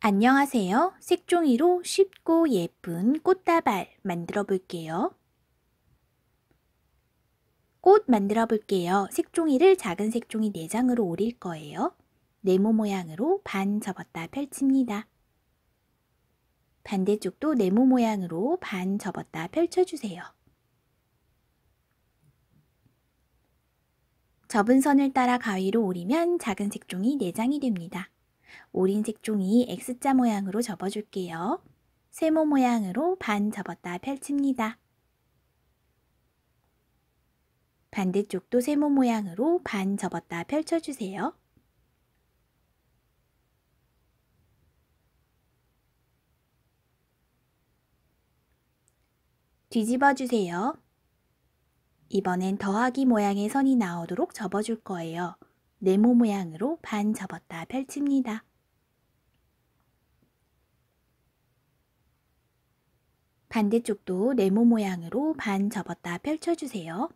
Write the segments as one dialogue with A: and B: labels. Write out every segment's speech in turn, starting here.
A: 안녕하세요. 색종이로 쉽고 예쁜 꽃다발 만들어 볼게요. 꽃 만들어 볼게요. 색종이를 작은 색종이 4장으로 오릴 거예요. 네모 모양으로 반 접었다 펼칩니다. 반대쪽도 네모 모양으로 반 접었다 펼쳐주세요. 접은 선을 따라 가위로 오리면 작은 색종이 4장이 됩니다. 오린 색종이 X자 모양으로 접어줄게요. 세모 모양으로 반 접었다 펼칩니다. 반대쪽도 세모 모양으로 반 접었다 펼쳐주세요. 뒤집어 주세요. 이번엔 더하기 모양의 선이 나오도록 접어줄 거예요. 네모 모양으로 반 접었다 펼칩니다. 반대쪽도 네모 모양으로 반 접었다 펼쳐주세요.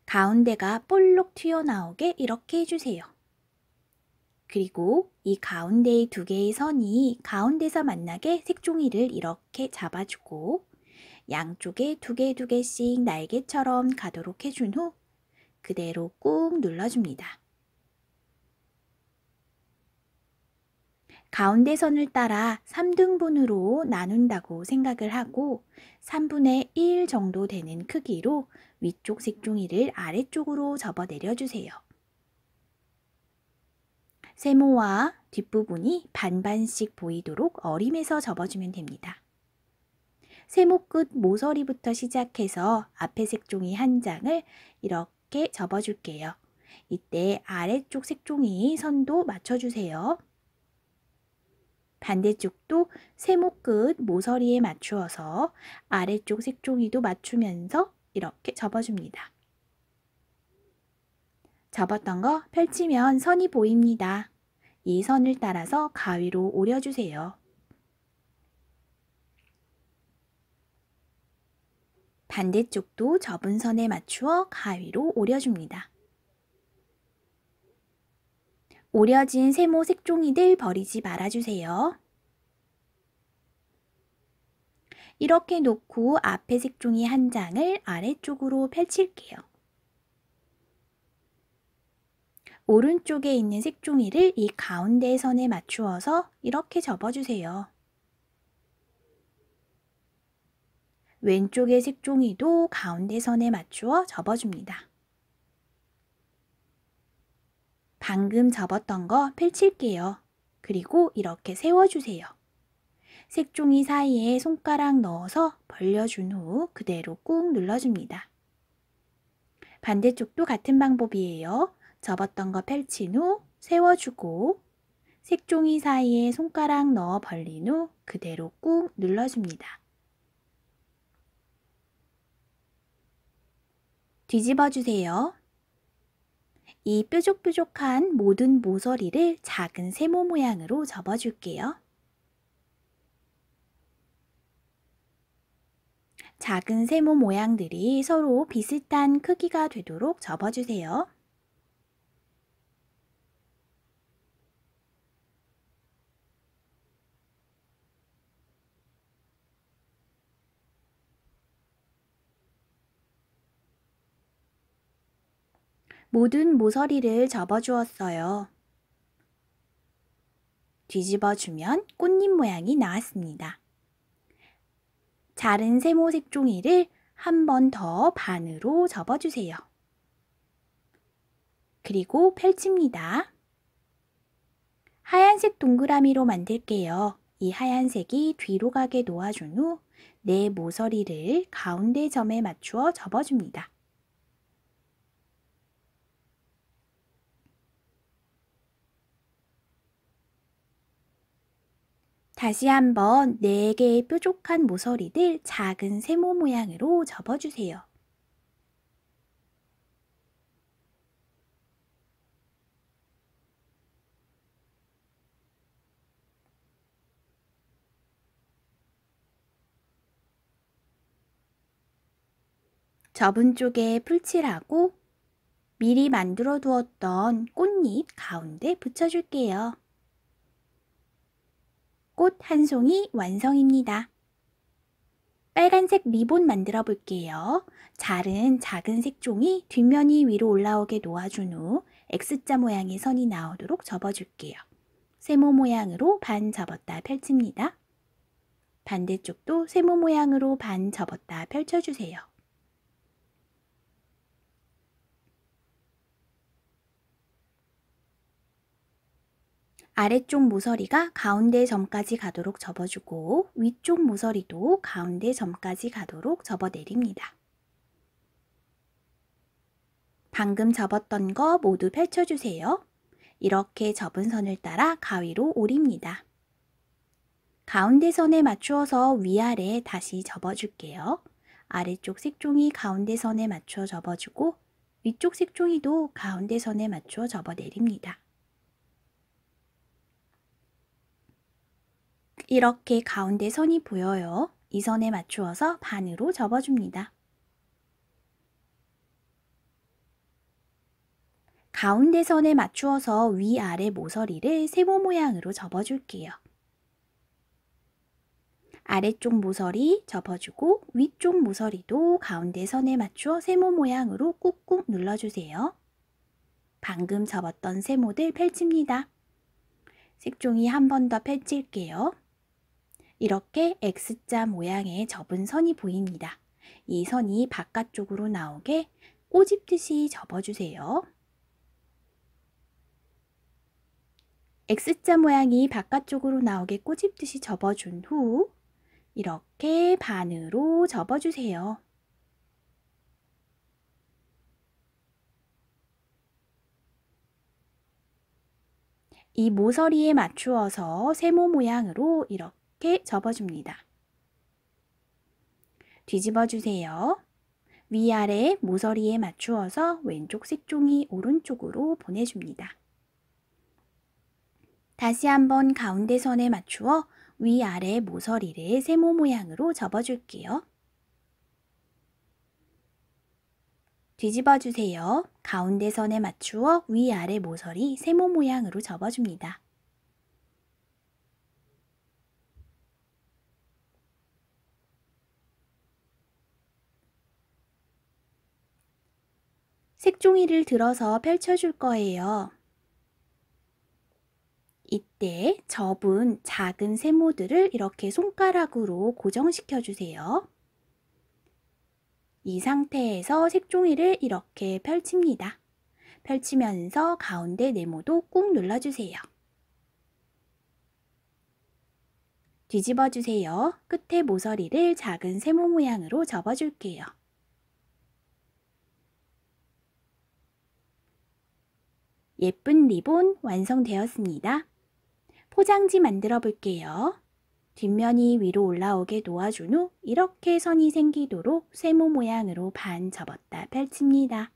A: 가운데가 볼록 튀어나오게 이렇게 해주세요. 그리고 이 가운데의 2개의 선이 가운데서 만나게 색종이를 이렇게 잡아주고 양쪽에 2개씩 날개처럼 가도록 해준 후 그대로 꾹 눌러줍니다. 가운데 선을 따라 3등분으로 나눈다고 생각을 하고 3분의 1 정도 되는 크기로 위쪽 색종이를 아래쪽으로 접어 내려주세요. 세모와 뒷부분이 반반씩 보이도록 어림해서 접어주면 됩니다. 세모 끝 모서리부터 시작해서 앞에 색종이 1장을 이렇게 접어줄게요. 이때 아래쪽 색종이 선도 맞춰주세요. 반대쪽도 세모 끝 모서리에 맞추어서 아래쪽 색종이도 맞추면서 이렇게 접어줍니다. 접었던 거 펼치면 선이 보입니다. 이 선을 따라서 가위로 오려주세요. 반대쪽도 접은 선에 맞추어 가위로 오려줍니다. 오려진 세모 색종이들 버리지 말아주세요. 이렇게 놓고 앞에 색종이 1장을 아래쪽으로 펼칠게요. 오른쪽에 있는 색종이를 이 가운데 선에 맞추어서 이렇게 접어주세요. 왼쪽의 색종이도 가운데 선에 맞추어 접어줍니다. 방금 접었던 거 펼칠게요. 그리고 이렇게 세워주세요. 색종이 사이에 손가락 넣어서 벌려준 후 그대로 꾹 눌러줍니다. 반대쪽도 같은 방법이에요. 접었던 거 펼친 후 세워주고 색종이 사이에 손가락 넣어 벌린 후 그대로 꾹 눌러줍니다. 뒤집어 주세요. 이 뾰족뾰족한 모든 모서리를 작은 세모 모양으로 접어줄게요. 작은 세모 모양들이 서로 비슷한 크기가 되도록 접어주세요. 모든 모서리를 접어주었어요. 뒤집어주면 꽃잎 모양이 나왔습니다. 자른 세모 색종이를 한 번 더 반으로 접어주세요. 그리고 펼칩니다. 하얀색 동그라미로 만들게요. 이 하얀색이 뒤로 가게 놓아준 후 내 모서리를 가운데 점에 맞추어 접어줍니다. 다시 한번 4개의 뾰족한 모서리들 작은 세모 모양으로 접어주세요. 접은 쪽에 풀칠하고 미리 만들어 두었던 꽃잎 가운데 붙여줄게요. 꽃 한 송이 완성입니다. 빨간색 리본 만들어 볼게요. 자른 작은 색종이 뒷면이 위로 올라오게 놓아준 후 X자 모양의 선이 나오도록 접어줄게요. 세모 모양으로 반 접었다 펼칩니다. 반대쪽도 세모 모양으로 반 접었다 펼쳐주세요. 아래쪽 모서리가 가운데 점까지 가도록 접어주고 위쪽 모서리도 가운데 점까지 가도록 접어내립니다. 방금 접었던 거 모두 펼쳐주세요. 이렇게 접은 선을 따라 가위로 오립니다. 가운데 선에 맞추어서 위아래 다시 접어줄게요. 아래쪽 색종이 가운데 선에 맞춰 접어주고 위쪽 색종이도 가운데 선에 맞춰 접어내립니다. 이렇게 가운데 선이 보여요. 이 선에 맞추어서 반으로 접어줍니다. 가운데 선에 맞추어서 위아래 모서리를 세모 모양으로 접어줄게요. 아래쪽 모서리 접어주고 위쪽 모서리도 가운데 선에 맞추어 세모 모양으로 꾹꾹 눌러주세요. 방금 접었던 세모들 펼칩니다. 색종이 한 번 더 펼칠게요. 이렇게 X자 모양의 접은 선이 보입니다. 이 선이 바깥쪽으로 나오게 꼬집듯이 접어주세요. X자 모양이 바깥쪽으로 나오게 꼬집듯이 접어준 후 이렇게 반으로 접어주세요. 이 모서리에 맞추어서 세모 모양으로 이렇게 접어줍니다. 뒤집어주세요. 위아래 모서리에 맞추어서 왼쪽 색종이 오른쪽으로 보내줍니다. 다시 한번 가운데 선에 맞추어 위아래 모서리를 세모 모양으로 접어줄게요. 뒤집어주세요. 가운데 선에 맞추어 위아래 모서리 세모 모양으로 접어줍니다. 색종이를 들어서 펼쳐줄 거예요. 이때 접은 작은 세모들을 이렇게 손가락으로 고정시켜 주세요. 이 상태에서 색종이를 이렇게 펼칩니다. 펼치면서 가운데 네모도 꾹 눌러주세요. 뒤집어 주세요. 끝에 모서리를 작은 세모 모양으로 접어줄게요. 예쁜 리본 완성되었습니다. 포장지 만들어 볼게요. 뒷면이 위로 올라오게 놓아준 후 이렇게 선이 생기도록 세모 모양으로 반 접었다 펼칩니다.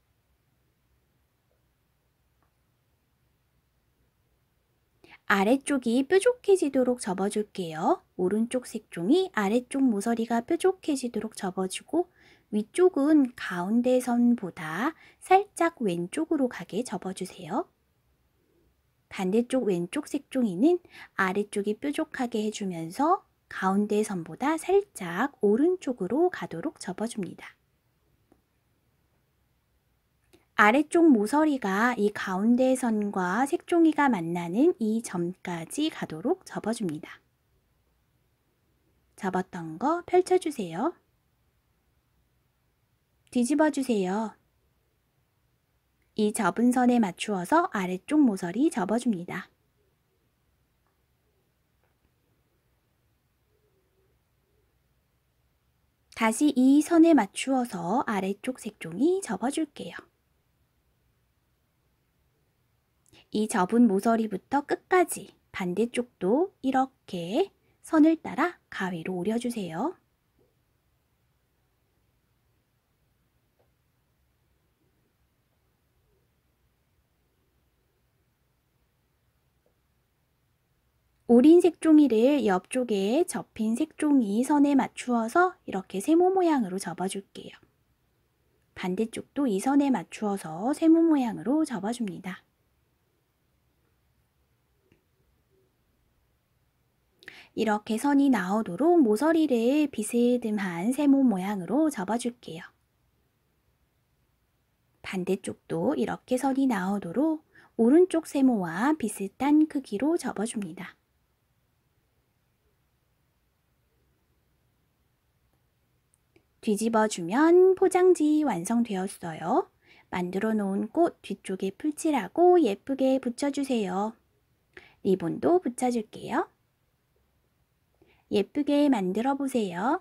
A: 아래쪽이 뾰족해지도록 접어줄게요. 오른쪽 색종이 아래쪽 모서리가 뾰족해지도록 접어주고 위쪽은 가운데 선보다 살짝 왼쪽으로 가게 접어주세요. 반대쪽 왼쪽 색종이는 아래쪽이 뾰족하게 해주면서 가운데 선보다 살짝 오른쪽으로 가도록 접어줍니다. 아래쪽 모서리가 이 가운데 선과 색종이가 만나는 이 점까지 가도록 접어줍니다. 접었던 거 펼쳐주세요. 뒤집어주세요. 이 접은 선에 맞추어서 아래쪽 모서리 접어줍니다. 다시 이 선에 맞추어서 아래쪽 색종이 접어줄게요. 이 접은 모서리부터 끝까지 반대쪽도 이렇게 선을 따라 가위로 오려주세요. 오린 색종이를 옆쪽에 접힌 색종이 선에 맞추어서 이렇게 세모 모양으로 접어줄게요. 반대쪽도 이 선에 맞추어서 세모 모양으로 접어줍니다. 이렇게 선이 나오도록 모서리를 비스듬한 세모 모양으로 접어줄게요. 반대쪽도 이렇게 선이 나오도록 오른쪽 세모와 비슷한 크기로 접어줍니다. 뒤집어주면 포장지 완성되었어요. 만들어 놓은 꽃 뒤쪽에 풀칠하고 예쁘게 붙여주세요. 리본도 붙여줄게요. 예쁘게 만들어 보세요.